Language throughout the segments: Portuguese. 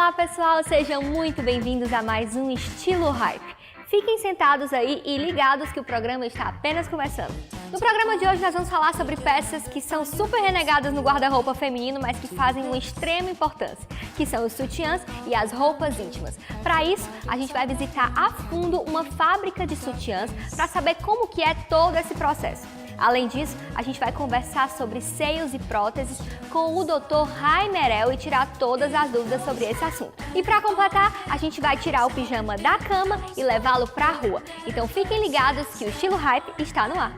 Olá pessoal, sejam muito bem-vindos a mais um Estilo Hype. Fiquem sentados aí e ligados que o programa está apenas começando. No programa de hoje nós vamos falar sobre peças que são super renegadas no guarda-roupa feminino, mas que fazem uma extrema importância, que são os sutiãs e as roupas íntimas. Para isso, a gente vai visitar a fundo uma fábrica de sutiãs para saber como que é todo esse processo. Além disso, a gente vai conversar sobre seios e próteses com o Dr. Ray Merel e tirar todas as dúvidas sobre esse assunto. E para completar, a gente vai tirar o pijama da cama e levá-lo para a rua. Então fiquem ligados que o Estilo Hype está no ar.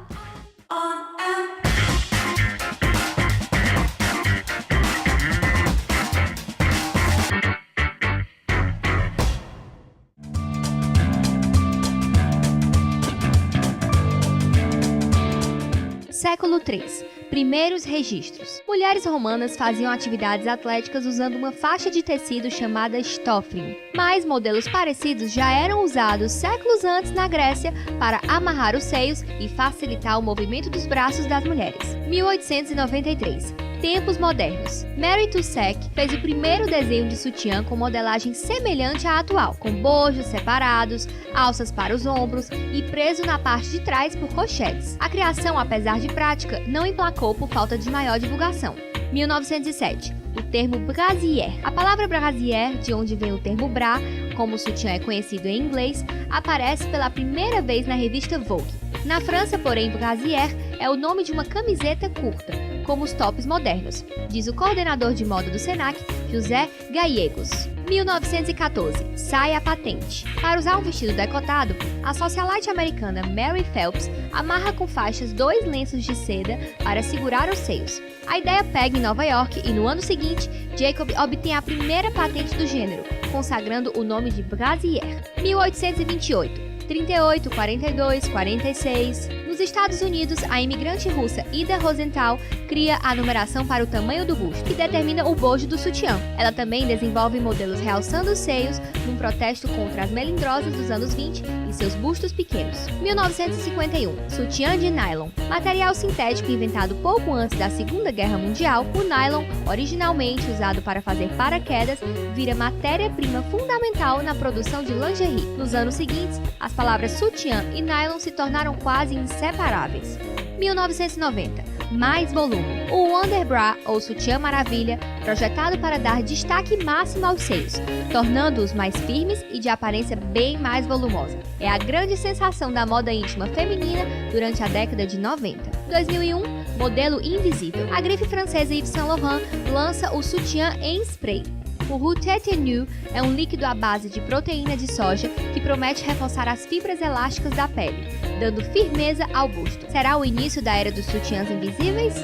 Século III. Primeiros registros. Mulheres romanas faziam atividades atléticas usando uma faixa de tecido chamada stoffium, mas modelos parecidos já eram usados séculos antes na Grécia para amarrar os seios e facilitar o movimento dos braços das mulheres. 1893. Tempos modernos. Mary Tussaud fez o primeiro desenho de sutiã com modelagem semelhante à atual, com bojos separados, alças para os ombros e preso na parte de trás por rochetes. A criação, apesar de prática, não emplacou por falta de maior divulgação. 1907. O termo brasier. A palavra brasier, de onde vem o termo bra, como o sutiã é conhecido em inglês, aparece pela primeira vez na revista Vogue. Na França, porém, brasier é o nome de uma camiseta curta, como os tops modernos, diz o coordenador de moda do Senac, José Gallegos. 1914. Saia patente. Para usar um vestido decotado, a socialite americana Mary Phelps amarra com faixas 2 lenços de seda para segurar os seios. A ideia pega em Nova York e no ano seguinte, Jacob obtém a primeira patente do gênero, consagrando o nome de brasier. 1828. 38, 42, 46. Nos Estados Unidos, a imigrante russa Ida Rosenthal cria a numeração para o tamanho do busto, que determina o bojo do sutiã. Ela também desenvolve modelos realçando os seios, num protesto contra as melindrosas dos anos 20 e seus bustos pequenos. 1951. Sutiã de nylon. Material sintético inventado pouco antes da Segunda Guerra Mundial, o nylon, originalmente usado para fazer paraquedas, vira matéria-prima fundamental na produção de lingerie. Nos anos seguintes, as palavras sutiã e nylon se tornaram quase inseparáveis. 1990. Mais volume. O Wonder Bra, ou sutiã maravilha, projetado para dar destaque máximo aos seios, tornando-os mais firmes e de aparência bem mais volumosa. É a grande sensação da moda íntima feminina durante a década de 90. 2001. Modelo invisível. A grife francesa Yves Saint Laurent lança o sutiã em spray. O Routé Tenue é um líquido à base de proteína de soja que promete reforçar as fibras elásticas da pele, dando firmeza ao busto. Será o início da era dos sutiãs invisíveis?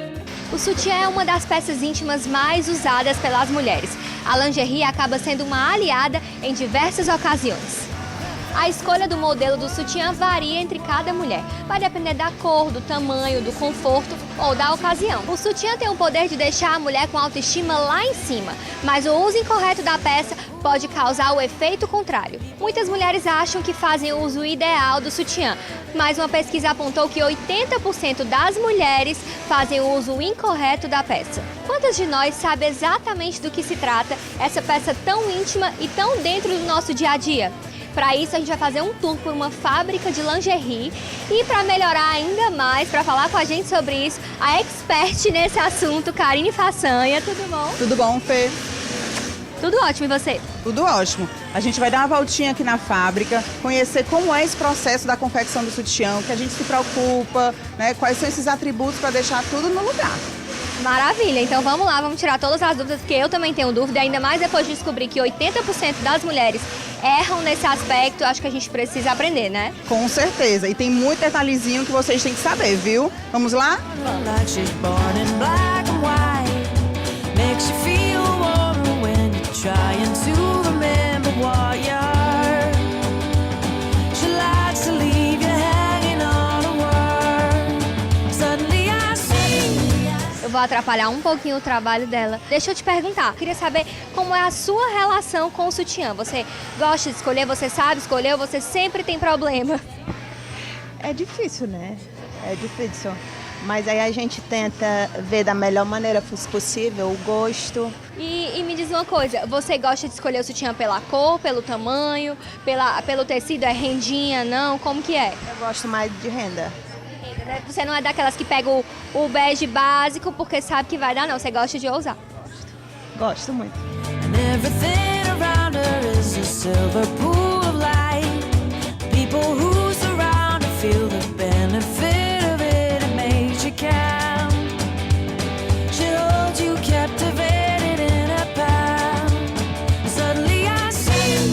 O sutiã é uma das peças íntimas mais usadas pelas mulheres. A lingerie acaba sendo uma aliada em diversas ocasiões. A escolha do modelo do sutiã varia entre cada mulher. Vai depender da cor, do tamanho, do conforto ou da ocasião. O sutiã tem o poder de deixar a mulher com autoestima lá em cima, mas o uso incorreto da peça pode causar o efeito contrário. Muitas mulheres acham que fazem o uso ideal do sutiã, mas uma pesquisa apontou que 80% das mulheres fazem o uso incorreto da peça. Quantas de nós sabem exatamente do que se trata essa peça tão íntima e tão dentro do nosso dia a dia? Para isso, a gente vai fazer um tour por uma fábrica de lingerie e para melhorar ainda mais, para falar com a gente sobre isso, a expert nesse assunto, Karine Façanha. Tudo bom? Tudo bom, Fê? Tudo ótimo, e você? Tudo ótimo. A gente vai dar uma voltinha aqui na fábrica, conhecer como é esse processo da confecção do sutiã, o que a gente se preocupa, né? Quais são esses atributos para deixar tudo no lugar. Maravilha, então vamos lá, vamos tirar todas as dúvidas, porque eu também tenho dúvida, ainda mais depois de descobrir que 80% das mulheres erram nesse aspecto, acho que a gente precisa aprender, né? Com certeza, e tem muito detalhezinho que vocês têm que saber, viu? Vamos lá? Vou atrapalhar um pouquinho o trabalho dela. Deixa eu te perguntar, queria saber como é a sua relação com o sutiã. Você gosta de escolher, você sabe escolher ou você sempre tem problema? É difícil, né? É difícil. Mas aí a gente tenta ver da melhor maneira possível o gosto. E me diz uma coisa, você gosta de escolher o sutiã pela cor, pelo tamanho, pelo tecido, é rendinha, não? Como que é? Eu gosto mais de renda. Você não é daquelas que pega o bege básico porque sabe que vai dar, não. Você gosta de ousar. Gosto muito. And everything around her is a silver pool of light. People who surround her feel the benefit of it. It makes you count. She holds you captivated in her palm. Suddenly I see.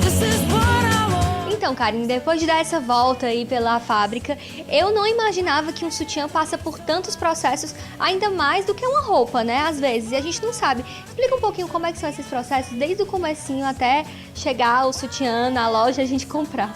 This is what I want. Então, Karine, depois de dar essa volta aí pela fábrica, eu não imaginava que um sutiã passa por tantos processos, ainda mais do que uma roupa, né? Às vezes, e a gente não sabe. Explica um pouquinho como é que são esses processos, desde o comecinho até chegar o sutiã na loja e a gente comprar.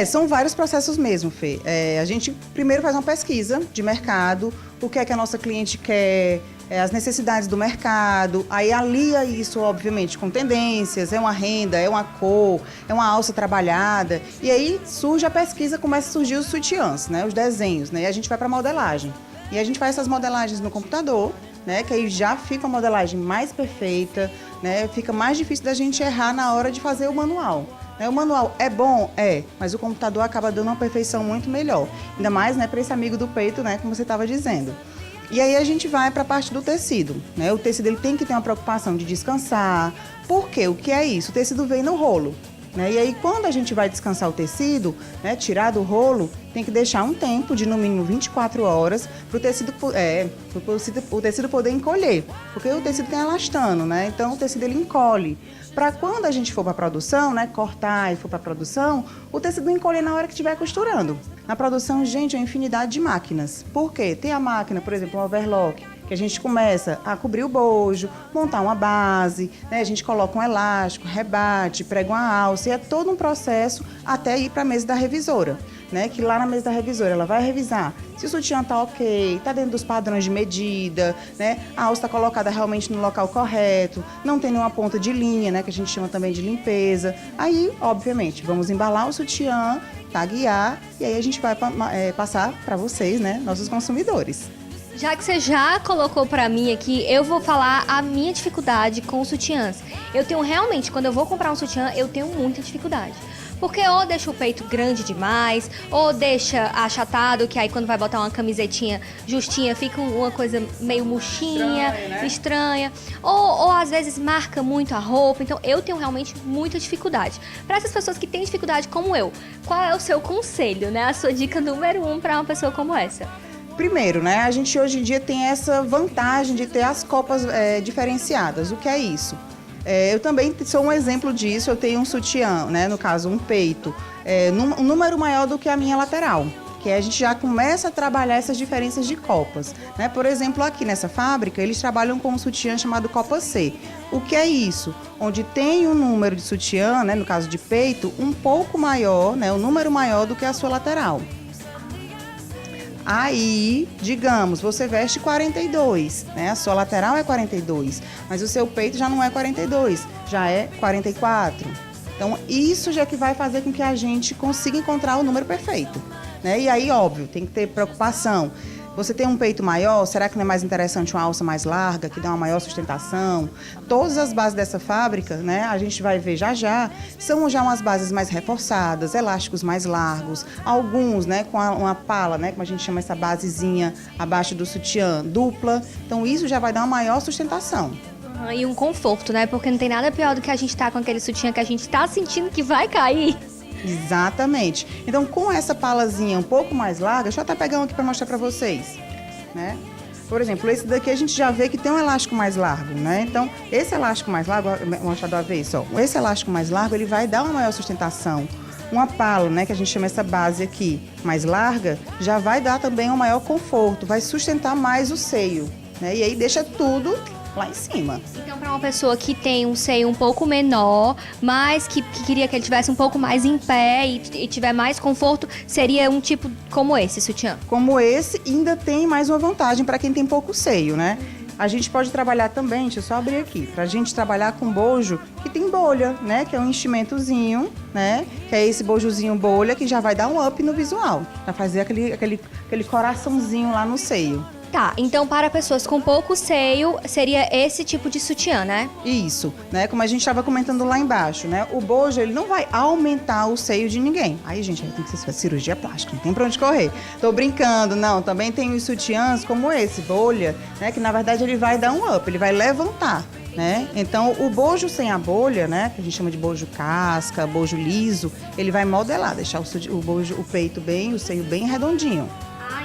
São vários processos mesmo, Fê. A gente primeiro faz uma pesquisa de mercado, o que é que a nossa cliente quer, as necessidades do mercado, aí alia isso, obviamente, com tendências, é uma renda, é uma cor, é uma alça trabalhada, e aí surge a pesquisa, começa a surgir os sutiãs, né, os desenhos, né, e a gente vai para modelagem. E a gente faz essas modelagens no computador, né, que aí já fica uma modelagem mais perfeita, né, fica mais difícil da gente errar na hora de fazer o manual. O manual é bom? É, mas o computador acaba dando uma perfeição muito melhor. Ainda mais, né, para esse amigo do peito, né, como você estava dizendo. E aí a gente vai para a parte do tecido, né? O tecido ele tem que ter uma preocupação de descansar. Por quê? O que é isso? O tecido vem no rolo, né? E aí quando a gente vai descansar o tecido, né, tirar do rolo, tem que deixar um tempo de no mínimo 24 horas para o tecido poder encolher, porque o tecido tem elastano, né? Então o tecido ele encolhe. Para quando a gente for para a produção, né, cortar e for para a produção, o tecido não encolher na hora que estiver costurando. Na produção, gente, é uma infinidade de máquinas. Por quê? Tem a máquina, por exemplo, o overlock, que a gente começa a cobrir o bojo, montar uma base, né? A gente coloca um elástico, rebate, prega uma alça, e é todo um processo até ir para a mesa da revisora, né? Que lá na mesa da revisora ela vai revisar se o sutiã está ok, está dentro dos padrões de medida, né? A alça está colocada realmente no local correto, não tem nenhuma ponta de linha, né? Que a gente chama também de limpeza. Aí, obviamente, vamos embalar o sutiã, taguear, e aí a gente vai passar para vocês, né? Nossos consumidores. Já que você já colocou pra mim aqui, eu vou falar a minha dificuldade com os sutiãs. Eu tenho realmente, quando eu vou comprar um sutiã, eu tenho muita dificuldade. Porque ou deixa o peito grande demais, ou deixa achatado, que aí quando vai botar uma camisetinha justinha, fica uma coisa meio murchinha, estranha. Ou às vezes marca muito a roupa, então eu tenho realmente muita dificuldade. Para essas pessoas que têm dificuldade como eu, qual é o seu conselho, né? A sua dica número 1 para uma pessoa como essa? Primeiro, né, a gente hoje em dia tem essa vantagem de ter as copas diferenciadas. O que é isso? Eu também sou um exemplo disso, eu tenho um sutiã, né, no caso um peito, um número maior do que a minha lateral, que a gente já começa a trabalhar essas diferenças de copas, né? Por exemplo, aqui nessa fábrica, eles trabalham com um sutiã chamado Copa C. O que é isso? Onde tem um número de sutiã, né, no caso de peito, um pouco maior, né, um número maior do que a sua lateral. Aí, digamos, você veste 42, né? A sua lateral é 42, mas o seu peito já não é 42, já é 44. Então, isso já que vai fazer com que a gente consiga encontrar o número perfeito, né? E aí, óbvio, tem que ter preocupação. Você tem um peito maior, será que não é mais interessante uma alça mais larga, que dá uma maior sustentação? Todas as bases dessa fábrica, né, a gente vai ver já, são já umas bases mais reforçadas, elásticos mais largos, alguns, né, com uma pala, né, como a gente chama essa basezinha abaixo do sutiã, dupla. Então, isso já vai dar uma maior sustentação. E um conforto, né? Porque não tem nada pior do que a gente tá com aquele sutiã que a gente tá sentindo que vai cair. Exatamente. Então, com essa palazinha um pouco mais larga, deixa eu até pegar um aqui para mostrar para vocês, né? Por exemplo, esse daqui a gente já vê que tem um elástico mais largo, né? Então, esse elástico mais largo, vou mostrar de uma vez só. Esse elástico mais largo, ele vai dar uma maior sustentação. Uma pala, né, que a gente chama essa base aqui, mais larga, já vai dar também um maior conforto, vai sustentar mais o seio, né? E aí deixa tudo lá em cima. Então, para uma pessoa que tem um seio um pouco menor, mas que queria que ele tivesse um pouco mais em pé e tiver mais conforto, seria um tipo como esse sutiã? Como esse, ainda tem mais uma vantagem para quem tem pouco seio, né? A gente pode trabalhar também, deixa eu só abrir aqui, pra gente trabalhar com bojo que tem bolha, né? Que é um enchimentozinho, né? Que é esse bojozinho bolha que já vai dar um up no visual. Vai fazer aquele coraçãozinho lá no seio. Tá, então para pessoas com pouco seio, seria esse tipo de sutiã, né? Isso, né? Como a gente estava comentando lá embaixo, né? O bojo, ele não vai aumentar o seio de ninguém. Aí, gente, aí tem que ser cirurgia plástica, não tem pra onde correr. Tô brincando, não. Também tem os sutiãs como esse, bolha, né? Que na verdade ele vai dar um up, ele vai levantar, né? Então, o bojo sem a bolha, né? Que a gente chama de bojo casca, bojo liso, ele vai modelar, deixar o peito bem, o seio bem redondinho.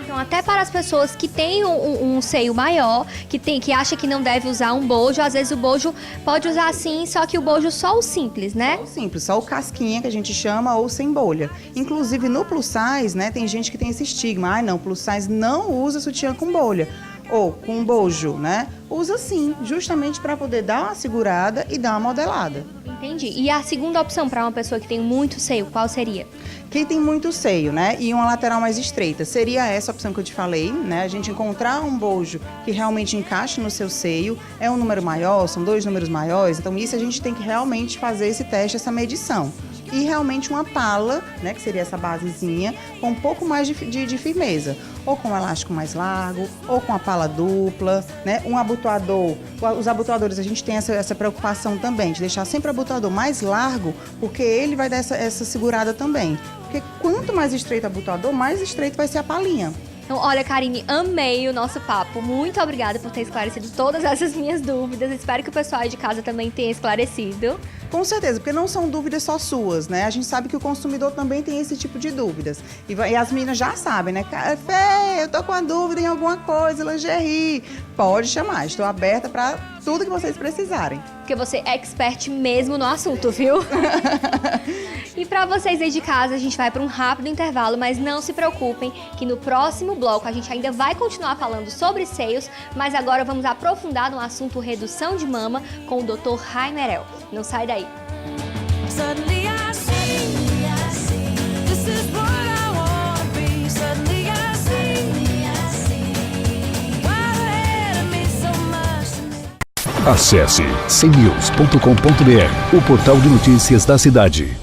Então, até para as pessoas que têm um seio maior, que acha que não deve usar um bojo, às vezes o bojo pode usar sim, só que o bojo só o simples, né? Só o simples, só o casquinha que a gente chama ou sem bolha. Inclusive no plus size, né, tem gente que tem esse estigma, não, plus size não usa sutiã com bolha. Ou com bojo, né? Usa sim, justamente para poder dar uma segurada e dar uma modelada. Entendi. E a segunda opção para uma pessoa que tem muito seio, qual seria? Quem tem muito seio, né, e uma lateral mais estreita, seria essa opção que eu te falei, né? A gente encontrar um bojo que realmente encaixe no seu seio, é um número maior, são 2 números maiores, então isso a gente tem que realmente fazer esse teste, essa medição. E realmente uma pala, né, que seria essa basezinha, com um pouco mais de firmeza. Ou com um elástico mais largo, ou com a pala dupla, né? Um abotoador. Os abotoadores, a gente tem essa preocupação também, de deixar sempre o abotoador mais largo, porque ele vai dar essa segurada também. Porque quanto mais estreito o abotoador, mais estreito vai ser a palinha. Então, olha, Karine, amei o nosso papo. Muito obrigada por ter esclarecido todas essas minhas dúvidas. Espero que o pessoal aí de casa também tenha esclarecido. Com certeza, porque não são dúvidas só suas, né? A gente sabe que o consumidor também tem esse tipo de dúvidas. E as meninas já sabem, né? Fê, eu tô com uma dúvida em alguma coisa, lingerie. Pode chamar, estou aberta para tudo que vocês precisarem. Porque você é expert mesmo no assunto, viu? E para vocês aí de casa, a gente vai para um rápido intervalo, mas não se preocupem que no próximo bloco a gente ainda vai continuar falando sobre seios, mas agora vamos aprofundar no assunto redução de mama com o Dr. Raimerel. Não sai daí. Suddenly I see, this is what I wanna be. Suddenly I see, why ahead of me so much. Acesse cnews.com.br, o portal de notícias da cidade.